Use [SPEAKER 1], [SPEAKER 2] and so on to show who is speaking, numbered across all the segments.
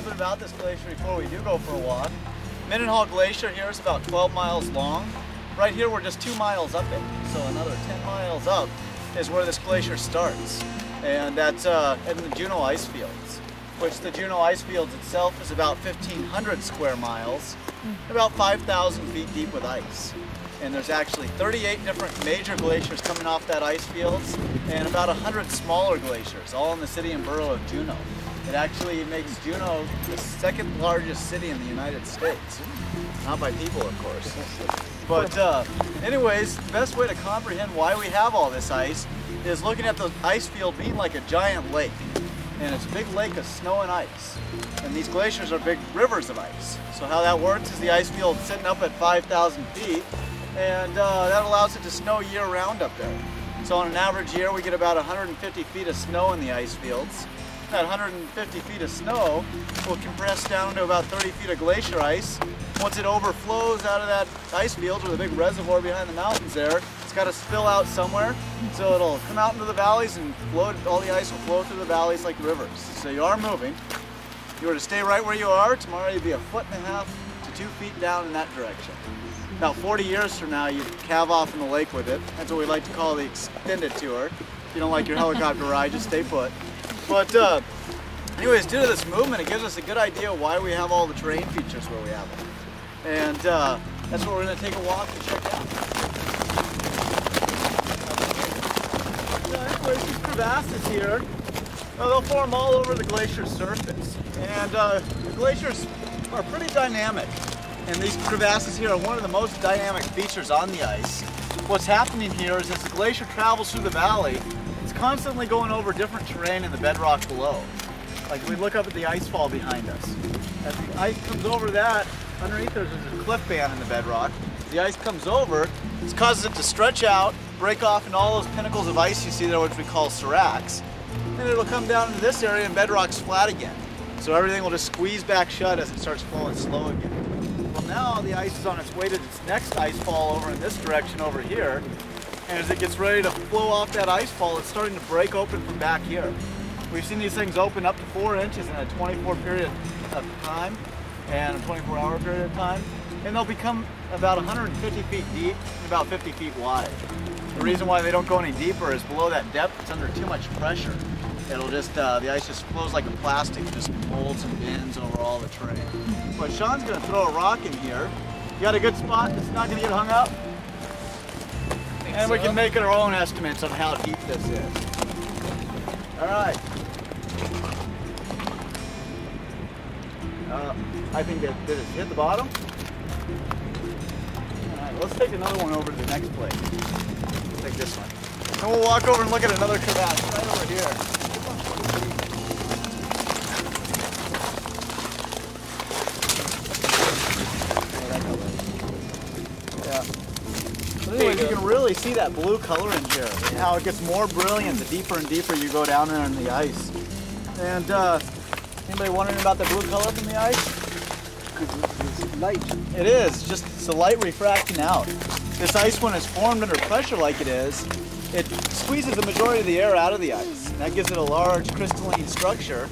[SPEAKER 1] bit about this glacier before we do go for a walk. Mendenhall Glacier here is about 12 miles long. Right here we're just 2 miles up it, so another 10 miles up is where this glacier starts. And that's in the Juneau ice fields, which the Juneau ice fields itself is about 1,500 square miles, about 5,000 feet deep with ice. And there's actually 38 different major glaciers coming off that ice fields and about 100 smaller glaciers, all in the city and borough of Juneau. It actually makes Juneau the second largest city in the United States. Not by people, of course. But anyways, the best way to comprehend why we have all this ice is looking at the ice field being like a giant lake. And it's a big lake of snow and ice. And these glaciers are big rivers of ice. So how that works is the ice field sitting up at 5,000 feet, and that allows it to snow year-round up there. So on an average year, we get about 150 feet of snow in the ice fields. That 150 feet of snow will compress down to about 30 feet of glacier ice. Once it overflows out of that ice field, or the big reservoir behind the mountains there, it's got to spill out somewhere. So it'll come out into the valleys and flow, all the ice will flow through the valleys like rivers. So you are moving. If you were to stay right where you are, tomorrow you'd be 1.5 to 2 feet down in that direction. About 40 years from now, you calve off in the lake with it. That's what we like to call the extended tour. If you don't like your helicopter ride, just stay put. But anyways, due to this movement, it gives us a good idea why we have all the terrain features where we have them. And that's what we're going to take a walk to check out. Anyways, these crevasses here, they'll form all over the glacier's surface. And the glaciers are pretty dynamic. And these crevasses here are one of the most dynamic features on the ice. What's happening here is as the glacier travels through the valley, it's constantly going over different terrain in the bedrock below. Like if we look up at the ice fall behind us. As the ice comes over that, underneath there's a cliff band in the bedrock. As the ice comes over, it causes it to stretch out, break off into all those pinnacles of ice you see there, which we call seracs. Then it'll come down into this area and bedrock's flat again. So everything will just squeeze back shut as it starts flowing slow again. Well, now the ice is on its way to its next ice fall over in this direction over here. And as it gets ready to flow off that ice fall, it's starting to break open from back here. We've seen these things open up to 4 inches in a 24 period of time and a 24-hour period of time. And they'll become about 150 feet deep and about 50 feet wide. The reason why they don't go any deeper is below that depth, it's under too much pressure. It'll just, the ice just flows like a plastic, just folds and bends over all the terrain. But Sean's gonna throw a rock in here. You got a good spot that's not gonna get hung up? And we can make our own estimates on how deep this is. All right. I think that did it hit the bottom. All right, let's take another one over to the next place. Let's take this one. And we'll walk over and look at another crevasse right over here. Yeah. So anyways, you can really see that blue color in here and how it gets more brilliant the deeper and deeper you go down there in the ice. And anybody wondering about the blue color from the ice? It's light. It is, just it's the light refracting out. This ice, when it's formed under pressure like it is, it squeezes the majority of the air out of the ice. And that gives it a large crystalline structure.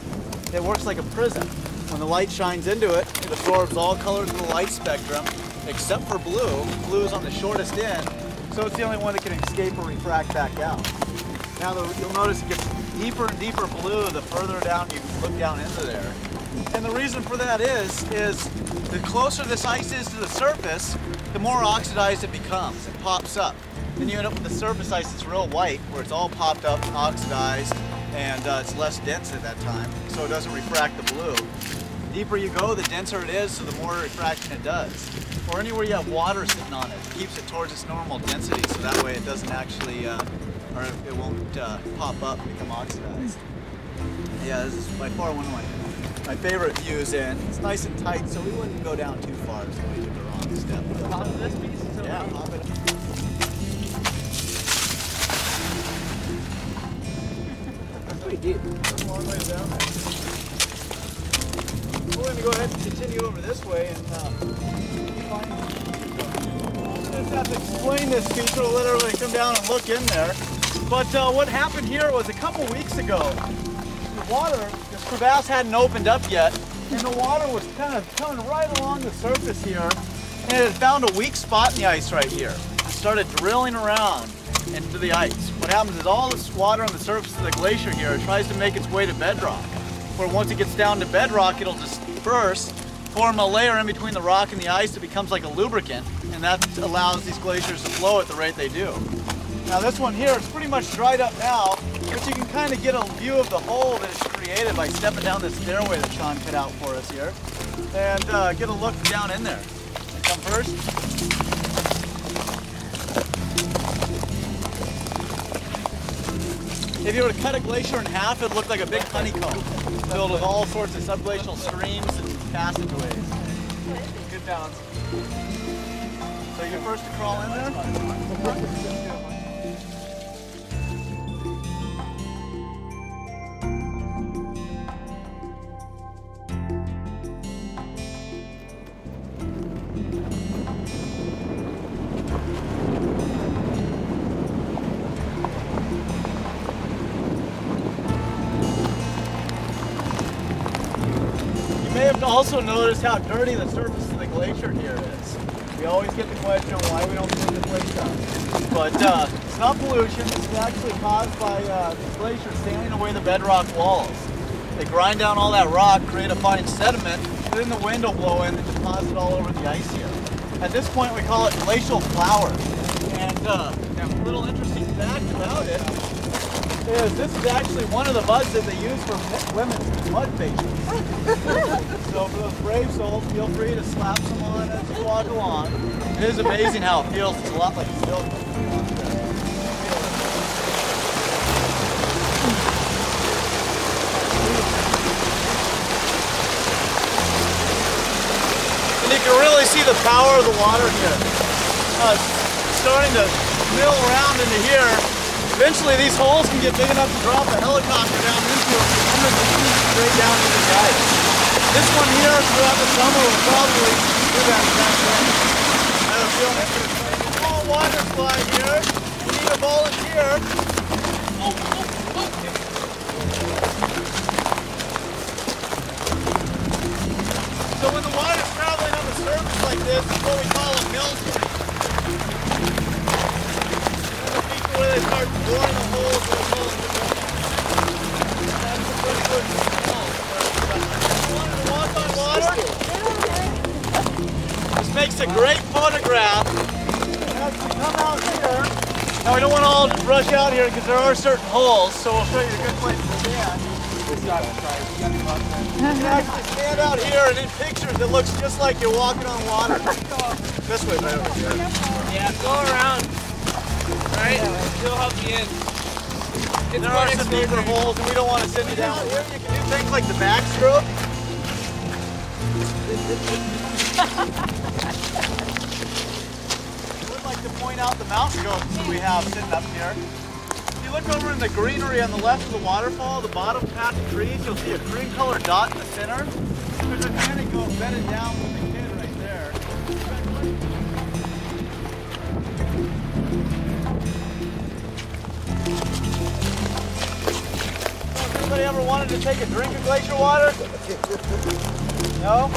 [SPEAKER 1] It works like a prism. When the light shines into it, it absorbs all colors of the light spectrum except for blue. Blue is on the shortest end, so it's the only one that can escape or refract back out. Now you'll notice it gets deeper and deeper blue the further down you look down into there. And the reason for that is the closer this ice is to the surface, the more oxidized it becomes. It pops up. Then you end up with the surface ice that's real white, where it's all popped up, oxidized, and it's less dense at that time, so it doesn't refract the blue. The deeper you go, the denser it is, so the more refraction it does. Or anywhere you have water sitting on it, it keeps it towards its normal density, so that way it doesn't actually, or it won't pop up and become oxidized. Yeah, this is by far one of my favorite views in. It's nice and tight, so we wouldn't go down too far, so we took the wrong step.
[SPEAKER 2] Pop this piece?
[SPEAKER 1] Yeah, pop it.
[SPEAKER 2] Pretty deep.
[SPEAKER 1] That's a long way down there. We're going to go ahead and continue over this way and find. I just have to explain this feature. We'll let everybody come down and look in there. But what happened here was a couple weeks ago, the water, this crevasse hadn't opened up yet, and the water was kind of coming right along the surface here, and it had found a weak spot in the ice right here. It started drilling around into the ice. What happens is all this water on the surface of the glacier here tries to make its way to bedrock, where once it gets down to bedrock, it'll disperse, form a layer in between the rock and the ice that becomes like a lubricant, and that allows these glaciers to flow at the rate they do. Now this one here is pretty much dried up now, but you can kind of get a view of the hole that it's created by stepping down this stairway that Sean cut out for us here, and get a look down in there. Come first. If you were to cut a glacier in half, it'd look like a big honeycomb filled with all sorts of subglacial streams and passageways. Good balance. So you're first to crawl in there? You may have also noticed how dirty the surface of the glacier here is. We always get the question why we don't clean the place up. But it's not pollution. This is actually caused by these glaciers sanding away the bedrock walls. They grind down all that rock, create a fine sediment, then the wind will blow in and deposit all over the ice here. At this point we call it glacial flour. And a little interesting fact about it is this is actually one of the muds that they use for women's mud facials. So for those brave souls, feel free to slap some on as you walk along. It is amazing how it feels. It's a lot like silk. And you can really see the power of the water here. It's starting to mill around into here. Eventually these holes can get big enough to drop a helicopter down into them and hundreds of feet straight down into the ice. This one here throughout the summer will probably do that exact thing. I have a feeling it's going to be a small water slide here. We need a volunteer. So when the water's traveling on the surface like this, it's what we call a mill stream. Where they start boring the holes where the holes are. That's a pretty good small. Want to walk on water? This makes a great photograph. As we come out here, now we don't want to all just rush out here because there are certain holes, so we'll show you a good place to stand. You can actually stand out here and in pictures it looks just like you're walking on water. This way, right over here.
[SPEAKER 2] Yeah, go around. Right? He'll help you in.
[SPEAKER 1] There are some deeper holes and we don't want to send you down here. You can do things like the backstroke. I would like to point out the mountain goats that we have sitting up here. If you look over in the greenery on the left of the waterfall, the bottom patch of trees, you'll see a green colored dot in the center. There's a panic goat bedded down with a kid right there. Anybody ever wanted to take a drink of glacier water? No?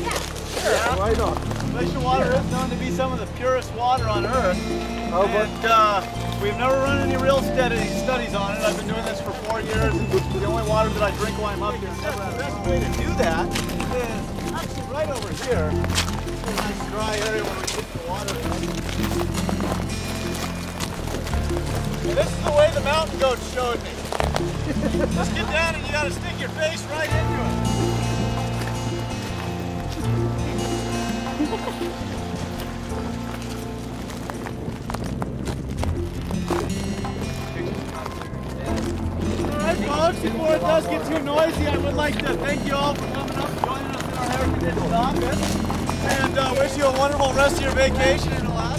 [SPEAKER 3] Yeah.
[SPEAKER 1] Sure. Yeah.
[SPEAKER 2] Why not?
[SPEAKER 1] Glacier water is known to be some of the purest water on Earth.
[SPEAKER 2] Oh,
[SPEAKER 1] and we've never run any real studies on it. I've been doing this for 4 years. It's the only water that I drink while I'm up here. The best way to do that is actually right over here. It's a nice dry area where we get the water. And this is the way the mountain goat showed me. Just get down and you gotta stick your face right into it. Alright folks, before it does get too noisy, I would like to thank you all for coming up and joining us in our air-conditioned office. And wish you a wonderful rest of your vacation in Alaska.